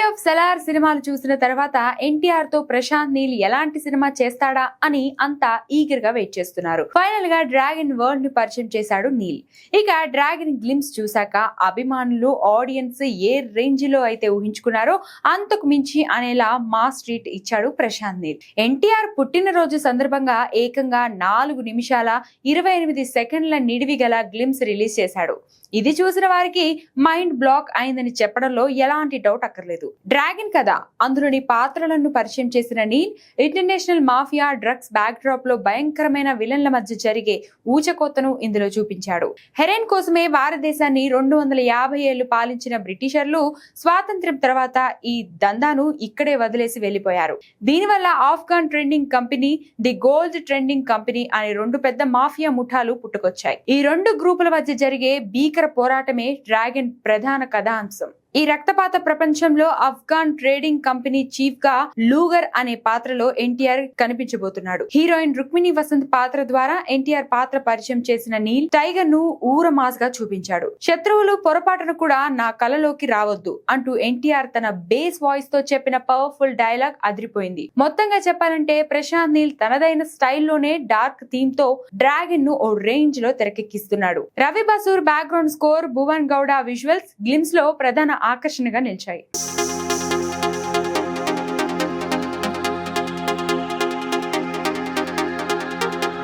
KGF, cellar సినిమాలు చూసిన తర్వాత ఎన్టీఆర్ తో ప్రశాంత్ నీల్ ఎలాంటి సినిమా చేస్తాడా అని అంతా ఈగర్ గా వెయిట్ చేస్తున్నారు. ఫైనల్ గా డ్రాగన్ వరల్డ్ ని పరిచయం చేశాడు నీల్. ఇక డ్రాగన్ గ్లిమ్స్ చూశాక అభిమానులు, ఆడియన్స్ ఏ రేంజ్ లో అయితే ఊహించుకున్నారో అంతకు మించి అనేలా మాస్ ట్రీట్ ఇచ్చాడు ప్రశాంత్ నీల్. ఎన్టీఆర్ పుట్టినరోజు సందర్భంగా ఏకంగా 4 నిమిషాల 28 సెకండ్ల నిడివి గల గ్లిమ్స్ రిలీజ్ చేశాడు. ఇది చూసిన వారికి మైండ్ బ్లాక్ అయిందని చెప్పడంలో ఎలాంటి డౌట్ అక్కర్లేదు. డ్రాగన్ కథ, అందులోని పాత్రలను పరిచయం చేసిన Neel international mafia, drugs backdrop లో భయంకరమైన విలన్ల మధ్య జరిగే ఊచకోతను ఇందులో చూపించాడు. హెరెన్ కోసమే భారతదేశాన్ని 250 ఏళ్లు పాలించిన బ్రిటిషర్లు స్వాతంత్ర్యం తర్వాత ఈ దందాను ఇక్కడే వదిలేసి వెళ్లిపోయారు. దీనివల్ల Afghan trending company, the gold trending company అనే 2 పెద్ద మాఫియా ముఠాలు పుట్టుకొచ్చాయి. ఈ 2 గ్రూపుల మధ్య జరిగే భీకర పోరాటమే డ్రాగన్ ప్రధాన కథాంశం. ఈ రక్తపాత ప్రపంచంలో ఆఫ్ఘన్ ట్రేడింగ్ కంపెనీ చీఫ్ గా లూగర్ అనే పాత్రలో ఎన్టీఆర్ కనిపించబోతున్నాడు. హీరోయిన్ రుక్మిణి వసంత్ పాత్ర ద్వారా ఎన్టీఆర్ పాత్ర పరిచయం చేసిన నీల్ టైగర్ ను ఊరమాస్ గా చూపించాడు. శత్రువులు పొరపాటును కూడా నా కలలోకి రావద్దు అంటూ ఎన్టీఆర్ తన బేస్ వాయిస్ తో చెప్పిన పవర్ఫుల్ డైలాగ్ అదిరిపోయింది. మొత్తంగా చెప్పాలంటే ప్రశాంత్ నీల్ తనదైన స్టైల్లోనే డార్క్ థీమ్ తో డ్రాగన్ ను ఓ రేంజ్ లో తెరకెక్కిస్తున్నాడు. Ravi Basrur background score, Bhuvan Gowda visuals glimpse లో ప్రధాన ఆకర్షణగా నిలిచాయి.